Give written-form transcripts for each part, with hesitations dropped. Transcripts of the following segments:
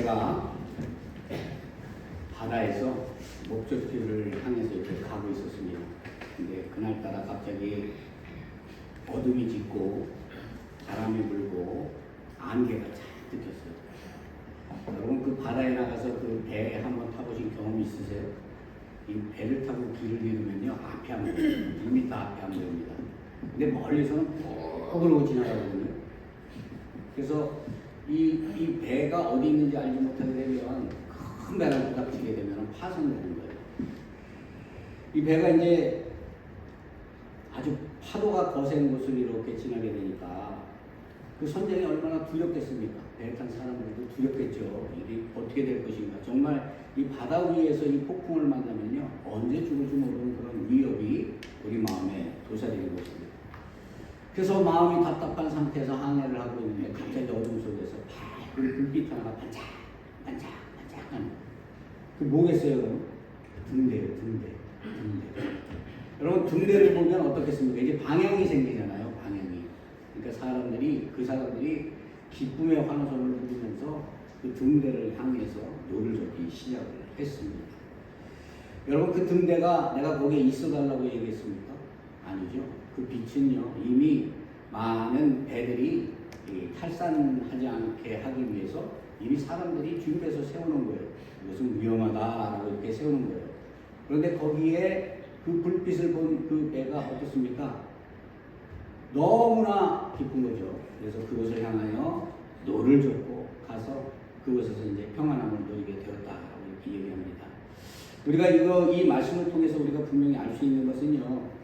배가 바다에서 목적지를 향해서 이렇게 가고 있었습니다. 근데 그날따라 갑자기 어둠이 짙고 바람이 불고 안개가 잔뜩 꼈어요. 여러분 그 바다에 나가서 그 배에 한번 타보신 경험 있으세요? 이 배를 타고 길을 잃으면요 앞이 안 보여요. 1m 앞이 안 보입니다. 근데 멀리서는 꼭 그러고 지나가거든요. 그래서 이 배가 어디 있는지 알지 못하게 되면 큰 배랑 부닥치게 되면 파손되는 거예요. 이 배가 이제 아주 파도가 거센 곳을 이렇게 지나게 되니까 그 선장이 얼마나 두렵겠습니까? 배에 탄 사람들도 두렵겠죠. 이게 어떻게 될 것인가. 정말 이 바다 위에서 이 폭풍을 만나면요 언제 죽을지 모르는 그런 위협이 우리 마음에 도사리는 것입니다. 그래서 마음이 답답한 상태에서 항해를 하고 있는데 갑자기 어둠 속에서 밝은 불빛 하나가 반짝반짝하는 그 뭐겠어요 여러분? 등대예요. 등대. 여러분 등대를 보면 어떻겠습니까? 이제 방향이 생기잖아요. 방향이. 그러니까 그 사람들이 기쁨의 환호성을 부르면서 그 등대를 향해서 노를 젓기 시작을 했습니다. 여러분 그 등대가 내가 거기에 있어달라고 얘기했습니까? 아니죠. 그 빛은요 이미 많은 배들이 탈산하지 않게 하기 위해서 이미 사람들이 준비해서 세우는 거예요. 이것은 위험하다라고 이렇게 세우는 거예요. 그런데 거기에 그 불빛을 본 그 배가 어떻습니까? 너무나 기쁜 거죠. 그래서 그것을 향하여 노를 젓고 가서 그곳에서 이제 평안함을 누리게 되었다라고 이렇게 얘기합니다. 우리가 이 말씀을 통해서 우리가 분명히 알 수 있는 것은요,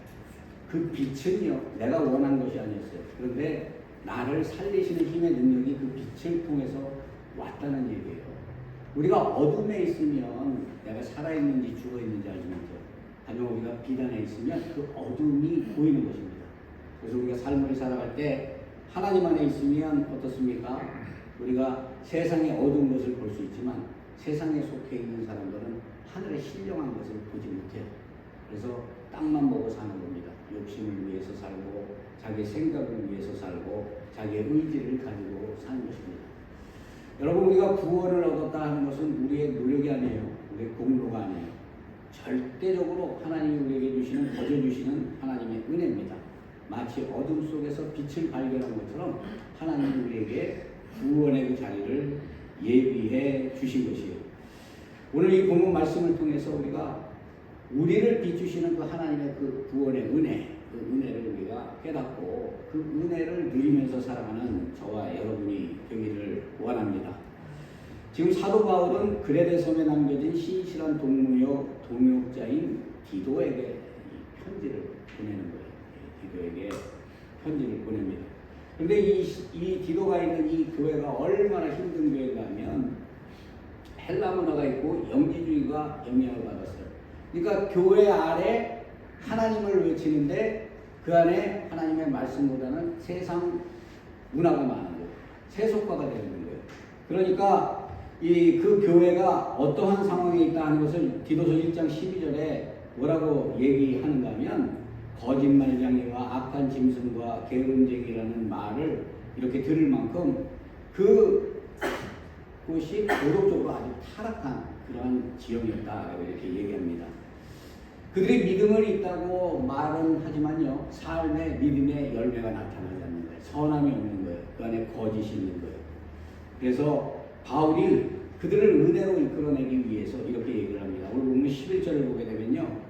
그 빛은요, 내가 원한 것이 아니었어요. 그런데 나를 살리시는 힘의 능력이 그 빛을 통해서 왔다는 얘기예요. 우리가 어둠에 있으면 내가 살아있는지 죽어있는지 알지 못해요. 하지만 우리가 빛 안에 있으면 그 어둠이 보이는 것입니다. 그래서 우리가 삶을 살아갈 때 하나님 안에 있으면 어떻습니까? 우리가 세상의 어두운 것을 볼 수 있지만 세상에 속해 있는 사람들은 하늘의 신령한 것을 보지 못해요. 그래서 땅만 보고 사는 겁니다. 욕심을 위해서 살고 자기의 생각을 위해서 살고 자기의 의지를 가지고 사는 것입니다. 여러분 우리가 구원을 얻었다 하는 것은 우리의 노력이 아니에요. 우리의 공로가 아니에요. 절대적으로 하나님이 우리에게 주시는 거저 주시는 하나님의 은혜입니다. 마치 어둠 속에서 빛을 발견한 것처럼 하나님이 우리에게 구원의 그 자리를 예비해 주신 것이에요. 오늘 이 본문 말씀을 통해서 우리를 비추시는 그 하나님의 그 구원의 은혜, 그 은혜를 우리가 깨닫고 그 은혜를 누리면서 살아가는 저와 여러분이 되기를 원합니다. 지금 사도 바울은 그레데 섬에 남겨진 신실한 동역자인 디도에게 편지를 보내는 거예요. 디도에게 편지를 보냅니다. 그런데 이 디도가 있는 이 교회가 얼마나 힘든 교회인가 하면 헬라 문화가 있고 영지주의가 영향을 받았어요. 그러니까 교회 아래 하나님을 외치는데 그 안에 하나님의 말씀보다는 세상 문화가 많은 거예요. 세속화가 되는 거예요. 그러니까 그 교회가 어떠한 상황에 있다 하는 것을 디도서 1장 12절에 뭐라고 얘기하는가 하면 거짓말쟁이와 악한 짐승과 게으름쟁이라는 말을 이렇게 들을 만큼 그곳이 도덕적으로 아주 타락한 그러한 지형이었다라고 이렇게 얘기합니다. 그들이 믿음을 있다고 말은 하지만요, 삶의 믿음의 열매가 나타나지 않는 거예요. 선함이 없는 거예요. 그 안에 거짓이 있는 거예요. 그래서 바울이 그들을 은혜로 이끌어내기 위해서 이렇게 얘기를 합니다. 오늘 보면 11절을 보게 되면요,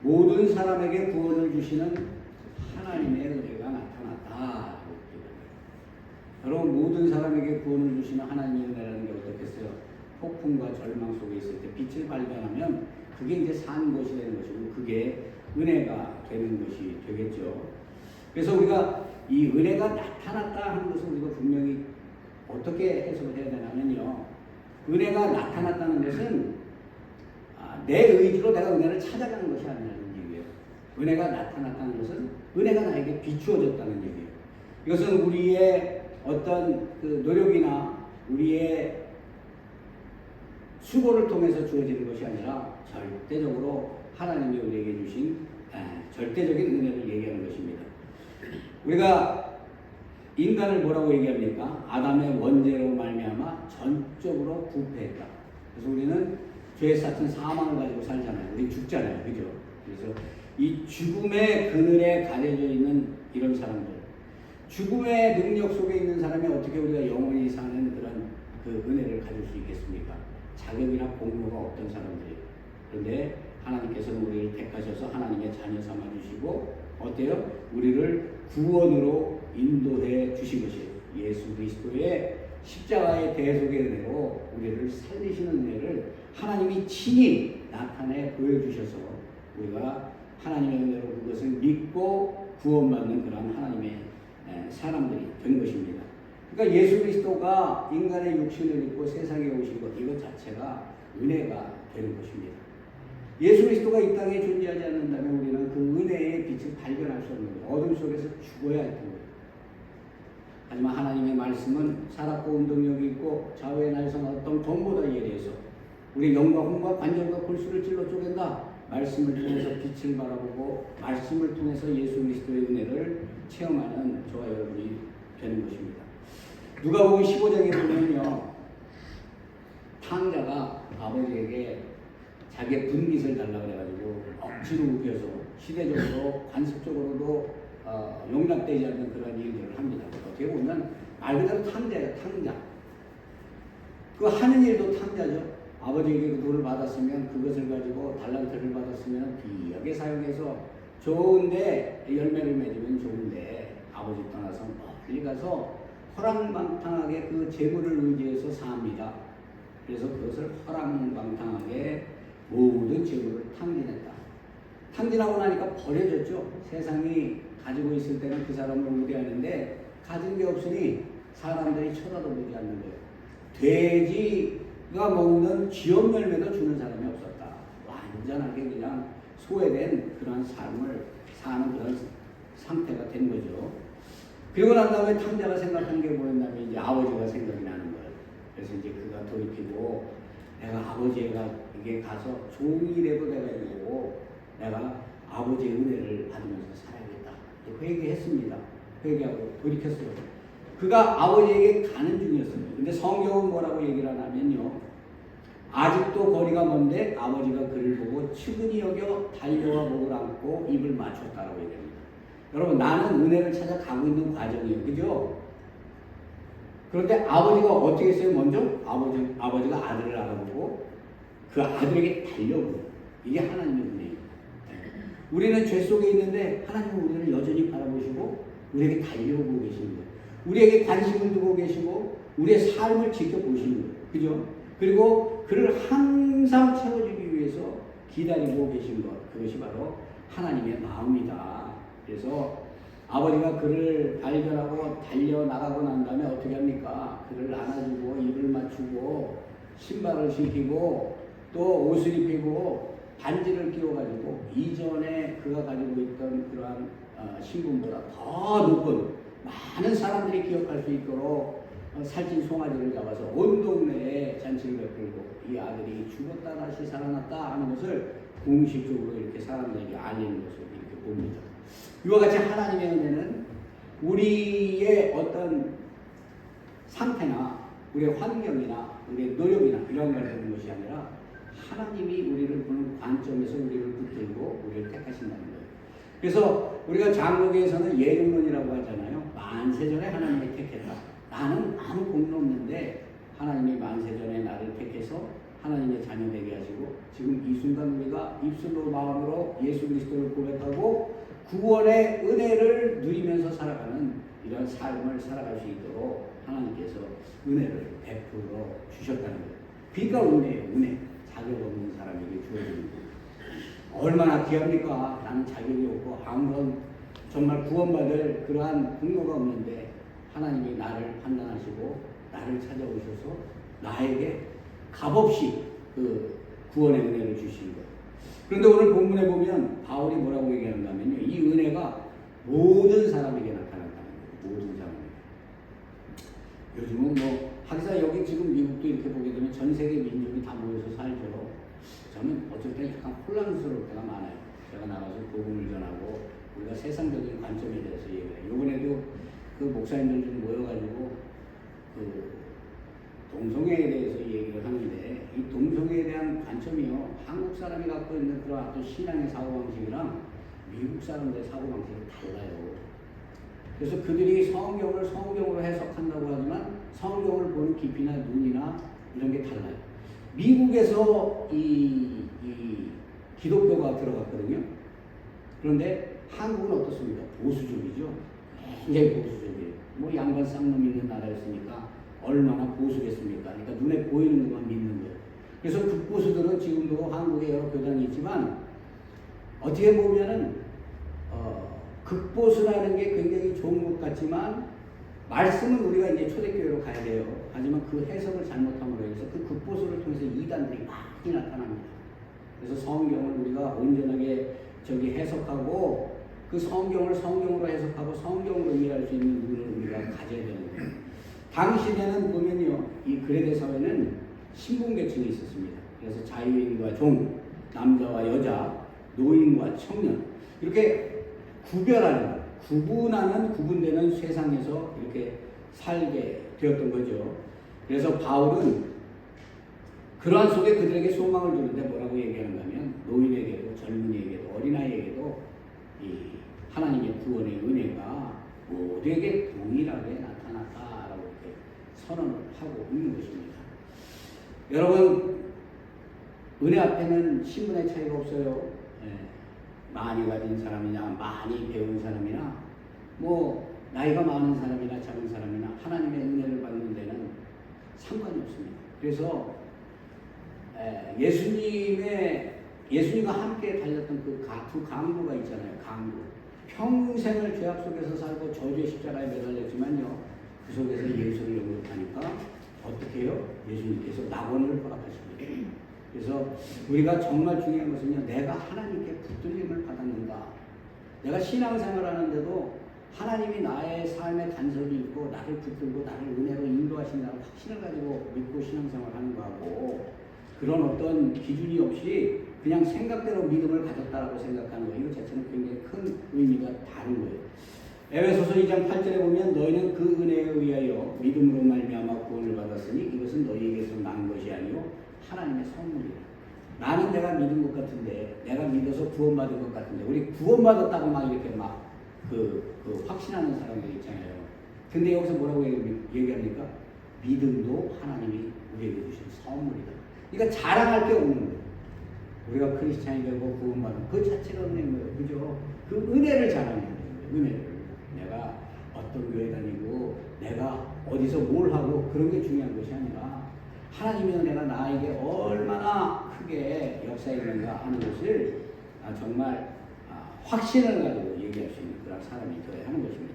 모든 사람에게 구원을 주시는 하나님의 은혜가 나타났다. 여러분 모든 사람에게 구원을 주시는 하나님의 은혜라는 게 어떻겠어요? 폭풍과 절망 속에 있을 때 빛을 발견하면 그게 이제 산 것이 되는 것이고 그게 은혜가 되는 것이 되겠죠. 그래서 우리가 이 은혜가 나타났다 하는 것을 우리가 분명히 어떻게 해석을 해야 되냐면요, 은혜가 나타났다는 것은 내 의지로 내가 은혜를 찾아가는 것이 아니라는 얘기예요. 은혜가 나타났다는 것은 은혜가 나에게 비추어졌다는 얘기예요. 이것은 우리의 어떤 그 노력이나 우리의 수고를 통해서 주어지는 것이 아니라 절대적으로 하나님이 우리에게 주신 절대적인 은혜를 얘기하는 것입니다. 우리가 인간을 뭐라고 얘기합니까? 아담의 원죄로 말미암아 전적으로 죄로 부패했다. 그래서 우리는 죄의 삭은 사망을 가지고 살잖아요. 우리 죽잖아요. 그죠? 그래서 이 죽음의 그늘에 가려져 있는 이런 사람들, 죽음의 능력 속에 있는 사람이 어떻게 우리가 영원히 사는 그런 그 은혜를 가질 수 있겠습니까? 자격이나 공로가 없던 사람들이. 그런데 하나님께서는 우리를 택하셔서 하나님의 자녀 삼아 주시고 어때요? 우리를 구원으로 인도해 주신 것이에요. 예수 그리스도의 십자가의 대속의 은혜로 우리를 살리시는 은혜를 하나님이 친히 나타내 보여주셔서 우리가 하나님의 은혜로 그것을 믿고 구원받는 그런 하나님의 사람들이 된 것입니다. 그러니까 예수 그리스도가 인간의 육신을 입고 세상에 오신 것, 이것 자체가 은혜가 되는 것입니다. 예수 그리스도가 이 땅에 존재하지 않는다면 우리는 그 은혜의 빛을 발견할 수 없는 거예요. 어둠 속에서 죽어야 했던 거예요. 하지만 하나님의 말씀은 살았고 운동력이 있고 좌우의 날선 어떤 검보다 예리해서 우리 영과 혼과 관절과 골수를 찔러 쪼갠다. 말씀을 통해서 빛을 바라보고 말씀을 통해서 예수 그리스도의 은혜를 체험하는 저와 여러분이 되는 것입니다. 누가복음 15장에 보면요, 탕자가 아버지에게 자기의 분깃을 달라고 해가지고 억지로 우겨서 시대적으로 관습적으로도 용납되지 않는 그런 일들을 합니다. 어떻게 보면 말 그대로 탕자예요. 탕자. 그 하는 일도 탕자죠. 아버지에게 그 돈을 받았으면 그것을 가지고 달란트를 받았으면 귀하게 사용해서 좋은데 열매를 맺으면 좋은데 아버지 떠나서 멀리 가서 허랑방탕하게 그 재물을 의지해서 삽니다. 그래서 그것을 허랑방탕하게 모든 재물을 탕진했다. 탕진하고 나니까 버려졌죠. 세상이 가지고 있을 때는 그 사람을 우대하는데 가진 게 없으니 사람들이 쳐다도 보지 않는 거예요. 돼지가 먹는 쥐업 열매도 주는 사람이 없었다. 완전하게 그냥 소외된 그런 삶을 사는 그런 상태가 된 거죠. 그리고 난 다음에 탕자가 생각한 게 뭐였냐면 이제 아버지가 생각이 나는 거예요. 그래서 이제 그가 돌이키고 내가 아버지에게 가서 종이라도 내가 이루고 내가 아버지의 은혜를 받으면서 살아야겠다. 회개했습니다. 회개하고 돌이켰어요. 그가 아버지에게 가는 중이었어요. 근데 성경은 뭐라고 얘기를 하냐면요, 아직도 거리가 먼데 아버지가 그를 보고 측은히 여겨 달려와 목을 안고 입을 맞췄다라고 얘기합니다. 여러분, 나는 은혜를 찾아 가고 있는 과정이에요. 그죠? 그런데 아버지가 어떻게 했어요? 먼저 아버지가 아들을 알아보고 그 아들에게 달려오고, 이게 하나님의 은혜예요. 우리는 죄 속에 있는데 하나님은 우리를 여전히 바라보시고 우리에게 달려오고 계시는 거예요. 우리에게 관심을 두고 계시고 우리의 삶을 지켜보시는 거예요. 그죠? 그리고 그를 항상 채워주기 위해서 기다리고 계신 것, 그것이 바로 하나님의 마음이다. 그래서 아버지가 그를 발견하고 달려나가고 난 다음에 어떻게 합니까? 그를 안아주고 입을 맞추고 신발을 신기고 또 옷을 입히고 반지를 끼워가지고 이전에 그가 가지고 있던 그러한 신분보다 더 높은 많은 사람들이 기억할 수 있도록 살찐 송아지를 잡아서 온 동네에 잔치를 베풀고 이 아들이 죽었다 다시 살아났다 하는 것을 공식적으로 이렇게 사람들에게 알리는 것을 이렇게 봅니다. 이와 같이 하나님의 은혜는 우리의 어떤 상태나 우리의 환경이나 우리의 노력이나 이런 걸 보는 것이 아니라 하나님이 우리를 보는 관점에서 우리를 붙들고 우리를 택하신다는 거예요. 그래서 우리가 장로교에서는 예정론이라고 하잖아요. 만세전에 하나님이 택했다. 나는 아무 공로 없는데 하나님이 만세전에 나를 택해서 하나님의 자녀 되게 하시고 지금 이 순간 우리가 입술로 마음으로 예수 그리스도를 고백하고 구원의 은혜를 누리면서 살아가는 이런 삶을 살아갈 수 있도록 하나님께서 은혜를 베풀어 주셨다는 거예요. 그러니까 은혜예요. 은혜. 자격 없는 사람에게 주어지는 거예요. 얼마나 귀합니까? 나는 자격이 없고 아무런 정말 구원받을 그러한 공로가 없는데 하나님이 나를 판단하시고 나를 찾아오셔서 나에게 값없이 그 구원의 은혜를 주신 거예요. 그런데 오늘 본문에 보면 바울이 뭐라고 얘기하냐면요, 이 은혜가 모든 사람에게 나타났다는 거예요. 모든 사람에게. 요즘은 뭐 하기사 여기 지금 미국도 이렇게 보게 되면 전 세계 민족이 다 모여서 살죠. 저는 어쩔 때 약간 혼란스러울 때가 많아요. 제가 나가서 복음을 전하고 우리가 세상적인 관점에 대해서 얘기해요. 이번에도 그 목사님들 좀 모여가지고 그 동성애에 대해서 얘기를 중요한 관점이요. 한국 사람이 갖고 있는 그런 어떤 신앙의 사고방식이랑 미국 사람들의 사고방식이 달라요. 그래서 그들이 성경을 성경으로 해석한다고 하지만 성경을 보는 깊이나 눈이나 이런 게 달라요. 미국에서 이 기독교가 들어갔거든요. 그런데 한국은 어떻습니까? 보수적이죠. 굉장히 보수적이에요. 뭐 양반 쌍놈 있는 나라였으니까 얼마나 보수겠습니까? 그러니까 눈에 보이는 것만 믿는 거예요. 그래서 극보수들은 지금도 한국에 여러 교단이 있지만 어떻게 보면은 극보수라는 게 굉장히 좋은 것 같지만 말씀은 우리가 이제 초대교회로 가야 돼요. 하지만 그 해석을 잘못함으로 해서 그 극보수를 통해서 이단들이 많이 나타납니다. 그래서 성경을 우리가 온전하게 해석하고 그 성경을 성경으로 해석하고 성경으로 이해할 수 있는 눈을 우리가 가져야 되는 거예요. 당시에는 보면요, 이 그레데 사회는 신분계층이 있었습니다. 그래서 자유인과 종, 남자와 여자, 노인과 청년 이렇게 구별하는, 구분되는 세상에서 이렇게 살게 되었던 거죠. 그래서 바울은 그러한 속에 그들에게 소망을 주는데 뭐라고 얘기하는가 하면 노인에게도 젊은이에게도 어린아이에게도 이 하나님의 구원의 은혜가 모두에게 동일하게 나타났다라고 이렇게 선언을 하고 있는 것입니다. 여러분, 은혜 앞에는 신분의 차이가 없어요. 많이 가진 사람이나 많이 배운 사람이나 뭐 나이가 많은 사람이나 작은 사람이나 하나님의 은혜를 받는 데는 상관이 없습니다. 그래서 예수님과 함께 달렸던 그 강도가 있잖아요. 강도. 평생을 죄악 속에서 살고 저주의 십자가에 매달렸지만요. 그 속에서 예수를 영접하니까 어떻게 해요? 예수님께서 낙원을 허락하십니다. 그래서 우리가 정말 중요한 것은요. 내가 하나님께 붙들림을 받았는가. 내가 신앙생활 하는데도 하나님이 나의 삶에 간섭이 있고 나를 붙들고 나를 은혜로 인도하신다는 확신을 가지고 믿고 신앙생활 하는 거하고 그런 어떤 기준이 없이 그냥 생각대로 믿음을 가졌다라고 생각하는 거, 이거 자체는 굉장히 큰 의미가 다른 거예요. 에베소서 2장 8절에 보면 너희는 그 은혜에 의하여 믿음으로 말미암아 구원을 받았으니 이것은 너희에게서 난 것이 아니요 하나님의 선물이라. 나는 내가 믿은 것 같은데, 내가 믿어서 구원받은 것 같은데, 우리 구원받았다고 막 이렇게 막 확신하는 사람들 있잖아요. 근데 여기서 뭐라고 얘기합니까? 믿음도 하나님이 우리에게 주신 선물이다. 그러니까 자랑할 게 없는 거예요. 우리가 크리스찬이 되고 구원받은 그 자체가 은혜인 거예요. 그죠? 그 은혜를 자랑해야 되는 거예요. 은혜를. 내가 어떤 교회 다니고 내가 어디서 뭘 하고 그런 게 중요한 것이 아니라 하나님의 은혜가 나에게 얼마나 크게 역사했는가 하는 것을 정말 확신을 가지고 얘기할 수 있는 그런 사람이 되어야 하는 것입니다.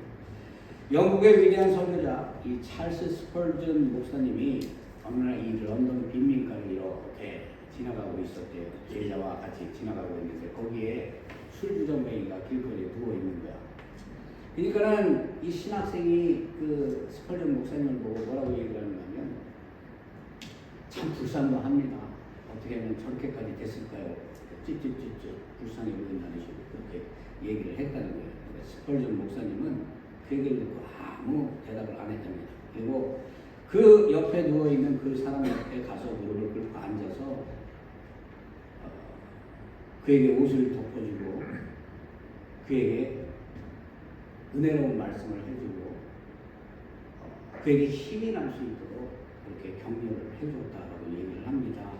영국의 위대한 선교자 이 찰스 스펄전 목사님이 어느 날 이 런던 빈민가를 이렇게 지나가고 있었대요. 제자와 같이 지나가고 있는데 거기에 술주정뱅이가 길거리에 누워 있는 거야. 그러니까는 이 신학생이 그 스펄전 목사님을 보고 뭐라고 얘기를 하냐면 참 불쌍도 합니다. 어떻게 하면 저렇게까지 됐을까요? 찌찌찌찌 불쌍해 보인다는 식으로 그렇게 얘기를 했다는 거예요. 스펄전 목사님은 그 얘기를 듣고 아무 대답을 안 했답니다. 그리고 그 옆에 누워있는 그 사람 옆에 가서 무릎을 꿇고 앉아서 그에게 옷을 덮어주고 그에게 은혜로운 말씀을 해주고 그에게 힘이 날 수 있도록 그렇게 격려를 해줬다라고 얘기를 합니다.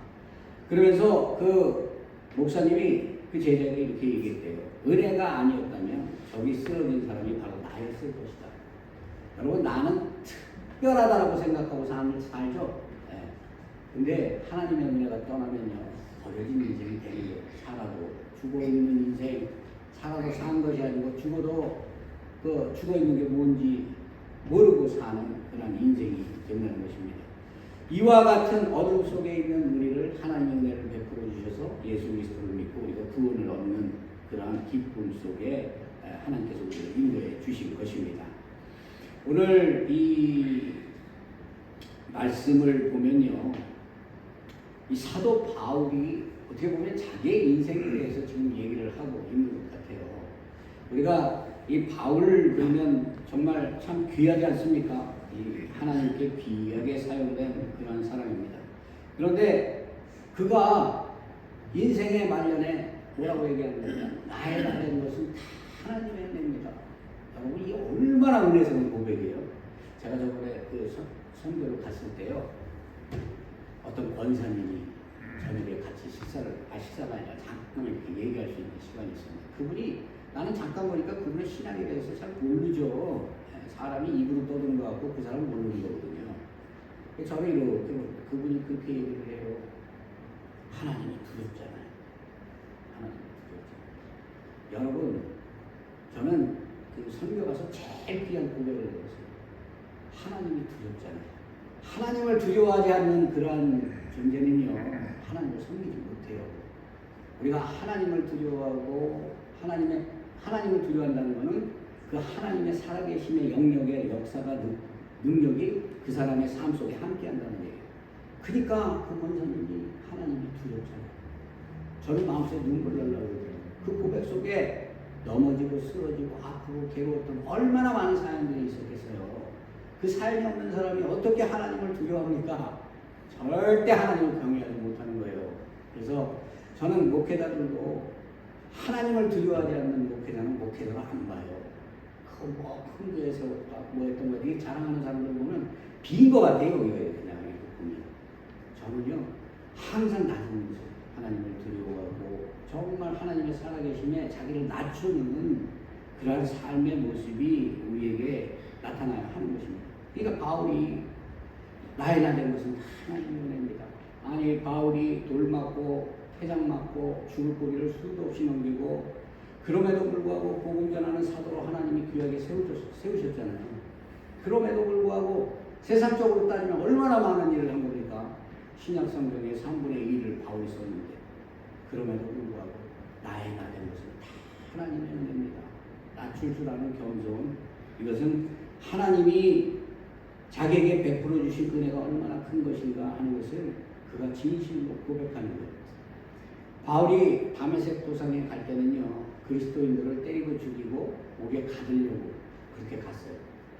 그러면서 그 목사님이 그 제자에게 이렇게 얘기했대요. 은혜가 아니었다면 저기 쓰러진 사람이 바로 나였을 것이다. 여러분, 나는 특별하다라고 생각하고 삶을 살죠. 근데 하나님의 은혜가 떠나면요, 버려진 인생이 되는 거예요. 살아도 죽어있는 인생, 살아도 산 것이 아니고 죽어도 그 죽어있는 게 뭔지 모르고 사는 그런 인생이 된다는 것입니다. 이와 같은 어둠 속에 있는 우리를 하나님의 은혜를 베풀어 주셔서 예수 그리스도를 믿고 우리가 구원을 얻는 그러한 기쁨 속에 하나님께서 우리를 인도해 주신 것입니다. 오늘 이 말씀을 보면요, 이 사도 바울이 어떻게 보면 자기의 인생에 대해서 지금 얘기를 하고 있는 것 같아요. 우리가 이 바울을 보면 정말 참 귀하지 않습니까? 이 하나님께 귀하게 사용된 그런 사람입니다. 그런데 그가 인생의 말년에 뭐라고 얘기하냐면 나의 나된 것은 다 하나님의 은혜입니다. 여러분 이게 얼마나 은혜스러운 고백이에요. 제가 저번에 그 선교를 갔을 때요. 어떤 권사님이 저녁에 같이 식사가 아니라 잠깐 이렇게 얘기할 수 있는 시간이 있습니다. 그분이 나는 잠깐 보니까 그분의 신앙에 대해서 잘 모르죠. 사람이 입으로 떠드는 것 같고 그 사람은 모르는 거거든요. 저는 이렇게 그분이 그렇게 얘기를 해요. 하나님이 두렵잖아요. 하나님이 두렵잖아요. 여러분, 저는 그 선교 가서 제일 귀한 고백을 했어요. 하나님이 두렵잖아요. 하나님을 두려워하지 않는 그러한 존재는요, 하나님을 섬기지 못해요. 우리가 하나님을 두려워하고 하나님을 두려워한다는 것은 그 하나님의 살아계심의 영역의 역사가 능력이 그 사람의 삶 속에 함께한다는 얘기예요. 그러니까 그 권사님이 하나님이 두렵잖아요. 저는 마음속에 눈물 날라고 그러더라고요. 그 고백 속에 넘어지고 쓰러지고 아프고 괴로웠던 얼마나 많은 사연들이 있었겠어요. 그 사연이 없는 사람이 어떻게 하나님을 두려워합니까? 절대 하나님을 경외하지 못하는 거예요. 그래서 저는 목회자들도 하나님을 두려워하지 않는 목회자는 목회자로 안 봐요. 큰 교회에서 뭐 했던 거 되게 자랑하는 사람들 보면 빈 것 같아요. 이거에 그냥 이렇게 보면. 저는요 항상 낮은 모습 하나님을 두려워하고 정말 하나님의 살아계심에 자기를 낮추는 그러한 삶의 모습이 우리에게 나타나야 하는 것입니다. 그러니까 바울이 나의 나된 것은 하나님의 은혜입니다. 아니 바울이 돌 맞고 태장 맞고 죽을 고비를 수도 없이 넘기고 그럼에도 불구하고 복음 전하는 사도로 하나님이 귀하게 세우셨잖아요. 그럼에도 불구하고 세상적으로 따지면 얼마나 많은 일을 한 겁니까? 신약 성경의 3분의 1을 바울이 썼는데 그럼에도 불구하고 나의 나된 것은 다 하나님의 은혜입니다. 낮출 줄 아는 겸손, 이것은 하나님이 자기에게 베풀어 주신 은혜가 얼마나 큰 것인가 하는 것을 그가 진실로 고백하는 거예요. 바울이 다메섹 도상에 갈 때는요, 그리스도인들을 때리고 죽이고 옥에 가두려고 그렇게 갔어요.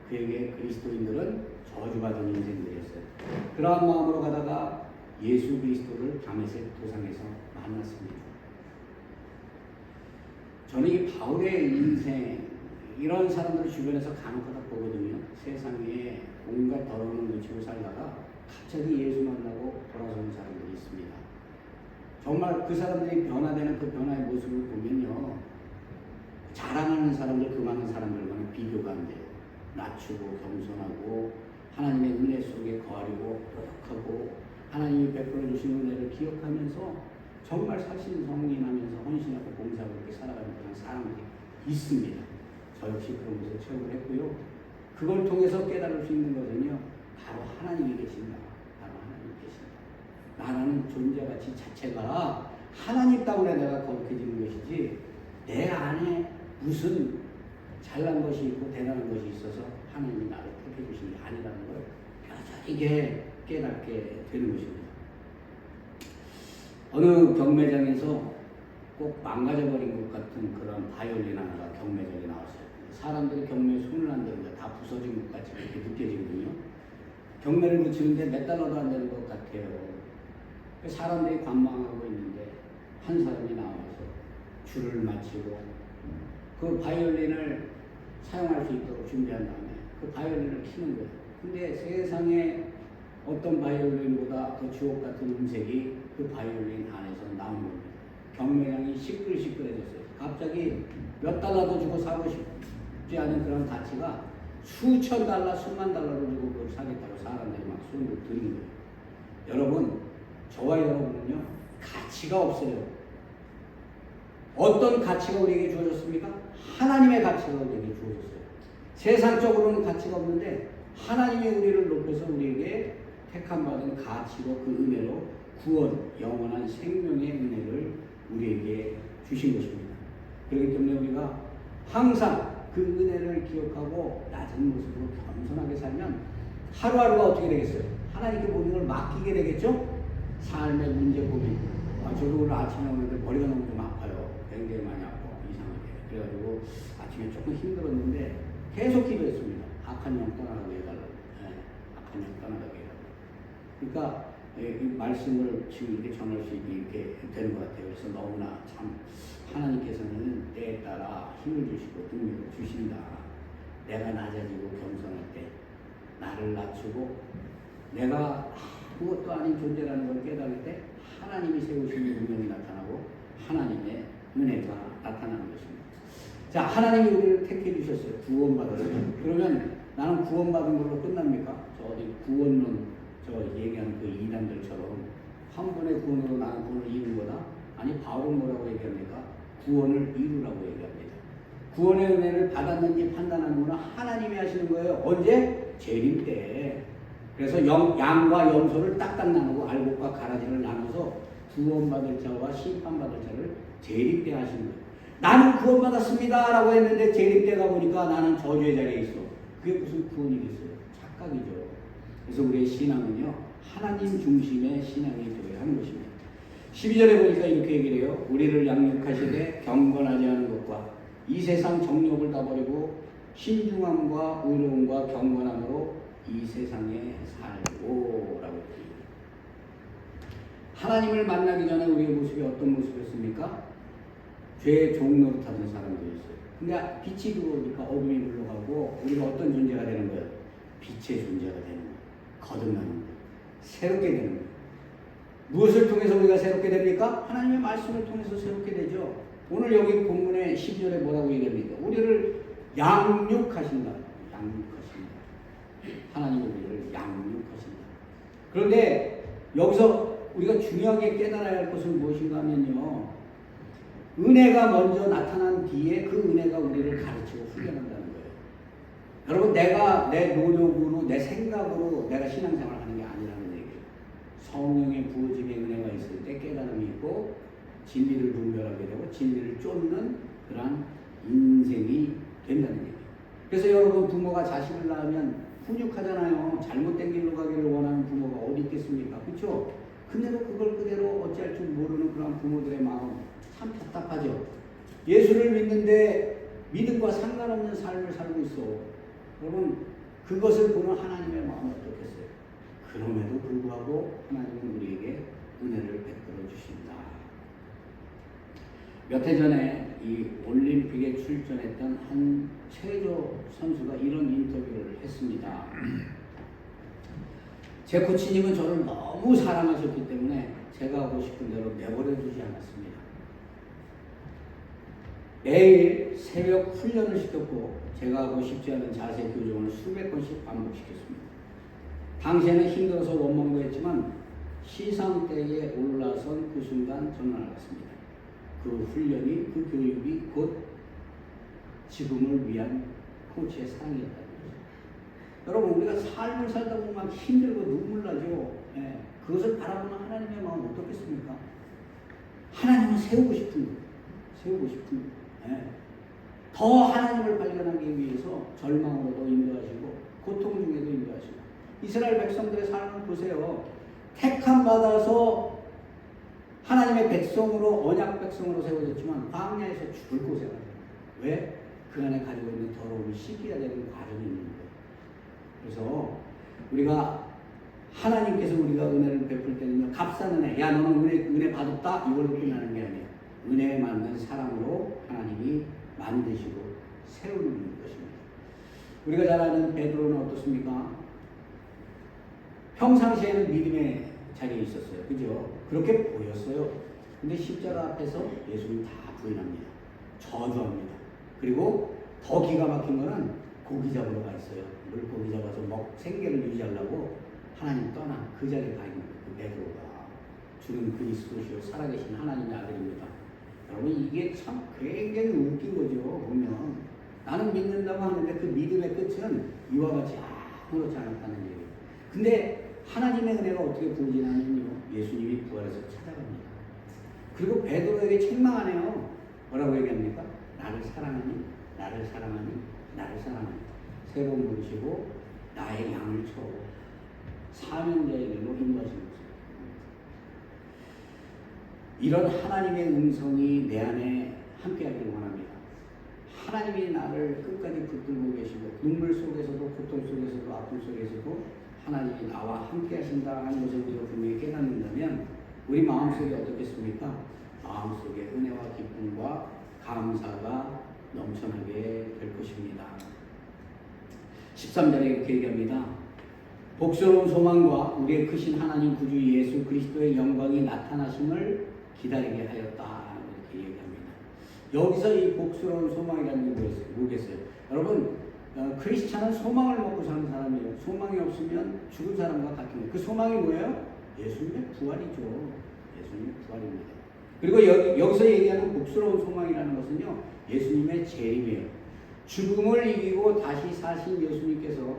그에게 그리스도인들은 저주받은 인생들이었어요. 그러한 마음으로 가다가 예수 그리스도를 다메섹 도상에서 만났습니다. 저는 이 바울의 인생, 이런 사람들을 주변에서 간혹가다 보거든요. 세상에 온갖 더러움을 묻히고 살다가 갑자기 예수 만나고 돌아서는 사람들이 있습니다. 정말 그 사람들이 변화되는 그 변화의 모습을 보면요, 자랑하는 사람들, 그 많은 사람들과는 비교가 안 돼요. 낮추고 겸손하고 하나님의 은혜 속에 거하려고 노력하고 하나님이 베풀어 주신 은혜를 기억하면서 정말 살신성인하면서 헌신하고 봉사하고 이렇게 살아가는 그런 사람들이 있습니다. 저 역시 그런 것을 체험을 했고요. 그걸 통해서 깨달을 수 있는 것은요, 바로 하나님이 계신다. 바로 하나님이 계신다. 나라는 존재 가치 자체가 하나님 때문에 내가 거룩해지는 것이지 내 안에 무슨 잘난 것이 있고 대단한 것이 있어서 하나님이 나를 택해 주신 게 아니라는 걸 뼈저리게 깨닫게 되는 것입니다. 어느 경매장에서 꼭 망가져버린 것 같은 그런 바이올린 하나가 경매장에 나왔어요. 사람들이 경매에 손을 안 대는데 다 부서진 것 같이 그렇게 느껴지거든요. 경매를 붙이는데 몇 달러도 안 되는 것 같아요. 사람들이 관망하고 있는데 한 사람이 나와서 줄을 마치고 그 바이올린을 사용할 수 있도록 준비한 다음에 그 바이올린을 키는 거예요. 근데 세상에 어떤 바이올린보다 더 주옥 같은 음색이 그 바이올린 안에서 나온 겁니다. 경매장이 시끌시끌해졌어요. 갑자기 몇 달러도 주고 사고 싶지 않은 그런 가치가 수천 달러, 수만 달러를 주고 그걸 사겠다고 사람들이 막 손을 들인 거예요. 여러분, 저와 여러분은요, 가치가 없어요. 어떤 가치가 우리에게 주어졌습니까? 하나님의 가치가 우리에게 주어졌어요. 세상적으로는 가치가 없는데 하나님이 우리를 높여서 우리에게 택함받은 가치로 그 은혜로 구원, 영원한 생명의 은혜를 우리에게 주신 것입니다. 그렇기 때문에 우리가 항상 그 은혜를 기억하고 낮은 모습으로 겸손하게 살면 하루하루가 어떻게 되겠어요? 하나님께 모든 걸 맡기게 되겠죠? 삶의 문제 고민. 저도 오늘 아침에 오는데 머리가 너무 좀 아파요. 굉장히 많이 아파. 이상하게. 그래가지고 아침에 조금 힘들었는데 계속 기도했습니다. 악한 영 떠나라고 해달라고. 네, 악한 영 떠나라고 해달라고. 그러니까 이 말씀을 지금 이렇게 전할 수 있게 이렇게 되는 것 같아요. 그래서 너무나 참 하나님께서는 때에 따라 힘을 주시고 능력을 주신다. 내가 낮아지고 겸손할 때 나를 낮추고 내가 아무것도 아닌 존재라는 걸 깨달을 때 하나님이 세우신 능력이 나타나고 하나님의 은혜가 나타나는 것입니다. 자, 하나님이 우리를 택해 주셨어요. 구원받았어요. 그러면 나는 구원받은 걸로 끝납니까? 저 어디 구원론 얘기하는 그 이단들처럼 한 번의 구원으로 나는 구원을 이룬 거다? 아니, 바울은 뭐라고 얘기합니까? 구원을 이루라고 얘기합니다. 구원의 은혜를 받았는지 판단하는 건 하나님이 하시는 거예요. 언제? 재림 때. 그래서 양과 염소를 딱딱 나누고 알곡과 가라지를 나눠서 구원받을 자와 심판받을 자를 재림 때 하시는 거예요. 나는 구원받았습니다 라고 했는데 재림 때 가보니까 나는 저주의 자리에 있어. 그게 무슨 구원이겠어요? 착각이죠. 그래서 우리의 신앙은요, 하나님 중심의 신앙이 되어야 하는 것입니다. 12절에 보니까 이렇게 얘기를 해요. 우리를 양육하시되 경건하지 않은 것과 이 세상 정욕을 다 버리고 신중함과 의로움과 경건함으로 이 세상에 살고 라고 얘기해요. 하나님을 만나기 전에 우리의 모습이 어떤 모습이었습니까? 죄의 종노릇하던 사람들이었어요. 근데 빛이 들어오니까 어둠이 물러가고 우리가 어떤 존재가 되는 거예요? 빛의 존재가 되는 거예요. 거듭나는 거예요. 새롭게 되는 거예요. 무엇을 통해서 우리가 새롭게 됩니까? 하나님의 말씀을 통해서 새롭게 되죠. 오늘 여기 본문의 12절에 뭐라고 얘기합니까? 우리를 양육하신다. 양육하신다. 하나님이 우리를 양육하신다. 그런데 여기서 우리가 중요하게 깨달아야 할 것은 무엇인가 하면요, 은혜가 먼저 나타난 뒤에 그 은혜가 우리를 가르치고 훈련한다는 거예요. 여러분, 내가 내 노력으로 내 생각으로 내가 신앙생활을 하는 게 아니라는 얘기예요. 성령의 부어짐의 은혜가 있을 때 깨달음이 있고 진리를 분별하게 되고 진리를 쫓는 그러한 인생이 된다는 얘기예요. 그래서 여러분, 부모가 자식을 낳으면 훈육하잖아요. 잘못된 길로 가기를 원하는 부모가 어디 있겠습니까? 그렇죠? 근데도 그걸 그대로 어찌할 줄 모르는 그런 부모들의 마음 참 답답하죠. 예수를 믿는데 믿음과 상관없는 삶을 살고 있어. 여러분, 그것을 보는 하나님의 마음은 어떻겠어요? 그럼에도 불구하고 하나님은 우리에게 은혜를 베풀어 주신다. 몇 해 전에 이 올림픽에 출전했던 한 체조 선수가 이런 인터뷰를 했습니다. 제 코치님은 저를 너무 사랑하셨기 때문에 제가 하고 싶은 대로 내버려 두지 않았습니다. 매일 새벽 훈련을 시켰고 제가 하고 싶지 않은 자세 교정을 수백 번씩 반복시켰습니다. 당시에는 힘들어서 원망도 했지만 시상대에 올라선 그 순간 저는 알았습니다. 그 훈련이, 그 교육이 곧 지금을 위한 코치의 사랑이었다는 거죠. 여러분, 우리가 삶을 살다 보면 막 힘들고 눈물 나죠. 예. 그것을 바라보는 하나님의 마음은 어떻겠습니까? 하나님은 세우고 싶은 거예요. 세우고 싶은 거예요. 예. 더 하나님을 발견하기 위해서 절망으로도 인도하시고 고통 중에도 인도하시고. 이스라엘 백성들의 삶을 보세요. 택함 받아서 하나님의 백성으로, 언약 백성으로 세워졌지만 광야에서 죽을 고생을 해요. 왜? 그 안에 가지고 있는 더러움을 씻겨야 되는 과정이 있는 거예요. 그래서 우리가 하나님께서 우리가 은혜를 베풀 때는요, 값싼 은혜, 야 너는 은혜 받았다, 이걸로 끝나는 게 아니에요. 은혜에 맞는 사랑으로 하나님이 만드시고 세우는 것입니다. 우리가 잘 아는 베드로는 어떻습니까? 평상시에는 믿음의 자리에 있었어요. 그죠? 그렇게 보였어요. 근데 십자가 앞에서 예수님 다 부인합니다. 저주합니다. 그리고 더 기가 막힌 거는 고기 잡으러 가 있어요. 물고기 잡아서 생계를 유지하려고 하나님 떠난 그 자리에 가 있는 그 베드로가 주는 그리스도시요 살아계신 하나님의 아들입니다. 여러분, 이게 참 굉장히 웃긴 거죠. 보면 나는 믿는다고 하는데 그 믿음의 끝은 이와 같이 아무렇지 않았다는 얘기예요. 근데 하나님의 은혜가 어떻게 부어지냐면요, 예수님이 부활해서 찾아갑니다. 그리고 베드로에게 책망하네요. 뭐라고 얘기합니까? 나를 사랑하니, 나를 사랑하니, 나를 사랑하니. 세 번 부르시고 나의 양을 쳐고 사명자에게로 인도하시는 것입니다. 이런 하나님의 음성이 내 안에 함께하기를 원합니다. 하나님이 나를 끝까지 붙들고 계시고 눈물 속에서도 고통 속에서도 아픔 속에서도 하나님이 나와 함께 하신다는 것을 우리가 분명히 깨달아야 우리 마음속에 어떻겠습니까? 마음속에 은혜와 기쁨과 감사가 넘쳐나게 될 것입니다. 13절에 이렇게 얘기합니다. 복스러운 소망과 우리의 크신 하나님 구주 예수 그리스도의 영광이 나타나심을 기다리게 하였다. 이렇게 얘기합니다. 여기서 이 복스러운 소망이라는 게 뭐겠어요? 여러분, 크리스찬은 소망을 먹고 사는 사람이에요. 소망이 없으면 죽은 사람과 같은 거예요. 그 소망이 뭐예요? 예수님의 부활이죠. 예수님의 부활입니다. 그리고 여기서 얘기하는 복스러운 소망이라는 것은요, 예수님의 재림이에요. 죽음을 이기고 다시 사신 예수님께서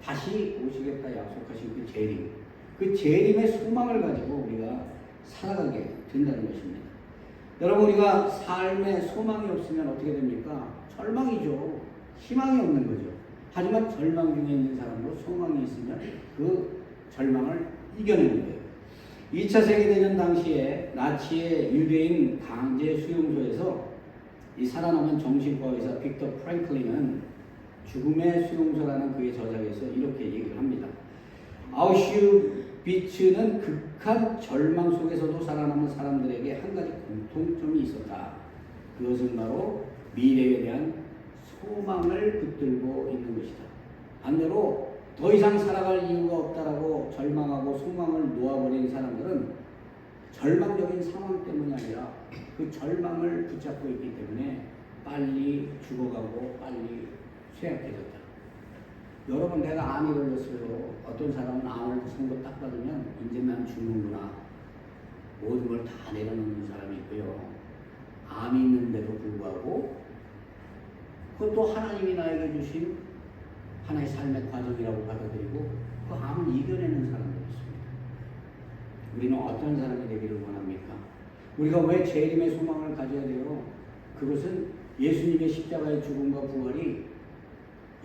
다시 오시겠다 약속하신 그 재림, 그 재림의 소망을 가지고 우리가 살아가게 된다는 것입니다. 여러분, 우리가 삶에 소망이 없으면 어떻게 됩니까? 절망이죠. 희망이 없는 거죠. 하지만 절망 중에 있는 사람도 소망이 있으면 그 절망을 이겨내는 거예요. 2차 세계대전 당시에 나치의 유대인 강제 수용소에서 이 살아남은 정신과 의사 빅터 프랭클린은 죽음의 수용소라는 그의 저작에서 이렇게 얘기를 합니다. 아우슈비츠는 극한 절망 속에서도 살아남은 사람들에게 한 가지 공통점이 있었다. 그것은 바로 미래에 대한 소망을 붙들고 있는 것이다. 반대로 더 이상 살아갈 이유가 없다라고 절망하고 소망을 놓아버린 사람들은 절망적인 상황 때문이 아니라 그 절망을 붙잡고 있기 때문에 빨리 죽어가고 빨리 쇠약해졌다. 여러분, 내가 암이 걸렸어요. 어떤 사람은 암을 선고 딱 받으면 이제 난 죽는구나. 모든 걸 다 내려놓는 사람이 있고요. 암이 있는데도 불구하고 그것도 하나님이 나에게 주신 하나의 삶의 과정이라고 받아들이고 그 암을 이겨내는 사람들이 있습니다. 우리는 어떤 사람이 되기를 원합니까? 우리가 왜 재림의 소망을 가져야 돼요? 그것은 예수님의 십자가의 죽음과 부활이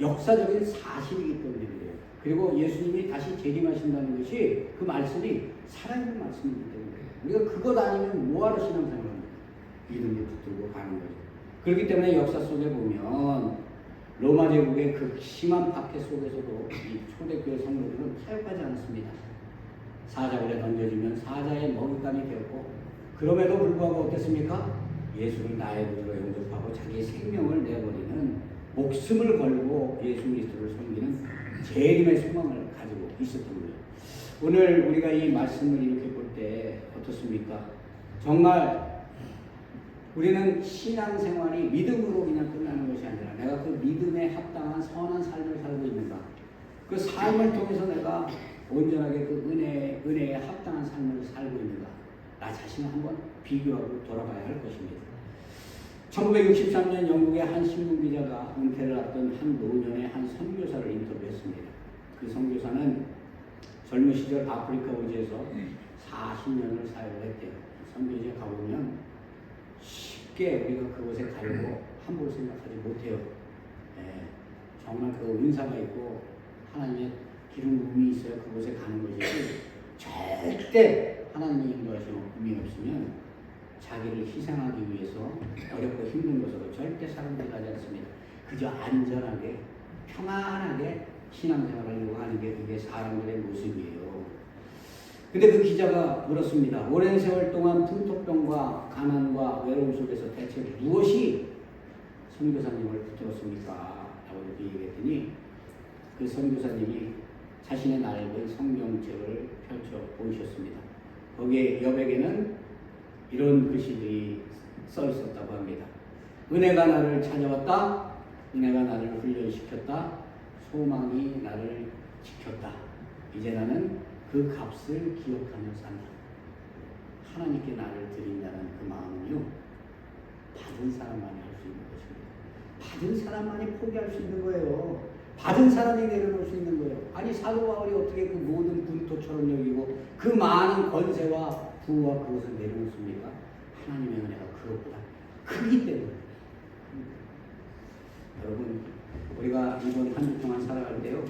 역사적인 사실이기 때문에 그래요. 그리고 예수님이 다시 재림하신다는 것이 그 말씀이 살아있는 말씀이기 때문에 우리가 그것 아니면 뭐하러 신앙생활을 합니까? 믿음을 붙들고 가는 거죠. 그렇기 때문에 역사 속에 보면 로마 제국의 극심한 박해 속에서도 이 초대교회 성도들은 타협하지 않았습니다. 사자굴에 던져지면 사자의 먹잇감이 되었고, 그럼에도 불구하고 어땠습니까? 예수를 나의 구주로 영접하고 자기의 생명을 내버리는, 목숨을 걸고 예수 그리스도를 섬기는 재림의 소망을 가지고 있었던 거예요. 오늘 우리가 이 말씀을 이렇게 볼 때 어떻습니까? 정말 우리는 신앙생활이 믿음으로 그냥 끝나는 것이 아니라 내가 그 믿음에 합당한 선한 삶을 살고 있는가, 그 삶을 통해서 내가 온전하게 그 은혜에 합당한 삶을 살고 있는가, 나 자신을 한번 비교하고 돌아봐야 할 것입니다. 1963년 영국의 한 신문기자가 은퇴를 앞둔 한 노년의 한 선교사를 인터뷰했습니다. 그 선교사는 젊은 시절 아프리카 오지에서 40년을 사역을 했대요. 선교지에 가보면 쉽게 우리가 그곳에 가려고 함부로 생각하지 못해요. 정말 그 은사가 있고 하나님의 기름 부음이 있어야 그곳에 가는 것이지, 절대 하나님의 인도하심이 부음이 없으면 자기를 희생하기 위해서 어렵고 힘든 것으로 절대 사람들이 가지 않습니다. 그저 안전하게 평안하게 신앙생활을 하는 게 그게 사람들의 모습이에요. 근데 그 기자가 물었습니다. 오랜 세월 동안 풍토병과 가난과 외로움 속에서 대체 무엇이 선교사님을 붙들었습니까? 라고 이렇게 얘기했더니 그 선교사님이 자신의 낡은 성경책을 펼쳐 보이셨습니다. 거기에 여백에는 이런 글씨들이 써 있었다고 합니다. 은혜가 나를 찾아왔다. 은혜가 나를 훈련시켰다. 소망이 나를 지켰다. 이제 나는 그 값을 기억하며 산다. 하나님께 나를 드린다는 그 마음은요, 받은 사람만이 할 수 있는 것입니다. 받은 사람만이 포기할 수 있는 거예요. 받은 사람이 내려놓을 수 있는 거예요. 아니, 사도 바울이 어떻게 그 모든 분토처럼 여기고 그 많은 권세와 부와 그것을 내려놓습니까? 하나님의 은혜가 그것보다 크기 때문에. 여러분, 우리가 이번 한 주 동안 살아갈 때요,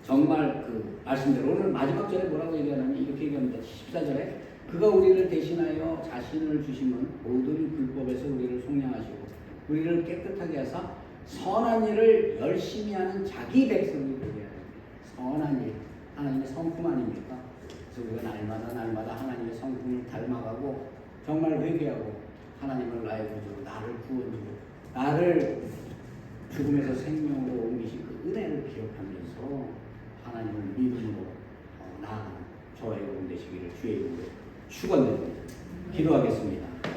정말 그 말씀대로 오늘 마지막 절에 뭐라고 얘기하냐면 이렇게 얘기합니다. 14절에 그가 우리를 대신하여 자신을 주심은 모든 불법에서 우리를 속량하시고 우리를 깨끗하게 하사 선한 일을 열심히 하는 자기 백성이 되게 하십니다. 선한 일, 하나님의 성품 아닙니까? 그래서 우리가 날마다 하나님의 성품을 닮아가고 정말 회개하고 하나님을 나의 구주로, 나를 구원주로, 나를 죽음에서 생명으로 옮기신 그 은혜를 기억하면서 하나님을 믿음으로 나아가는 저와 여러분 되시기를 주의 이름으로 축원드립니다. 기도하겠습니다.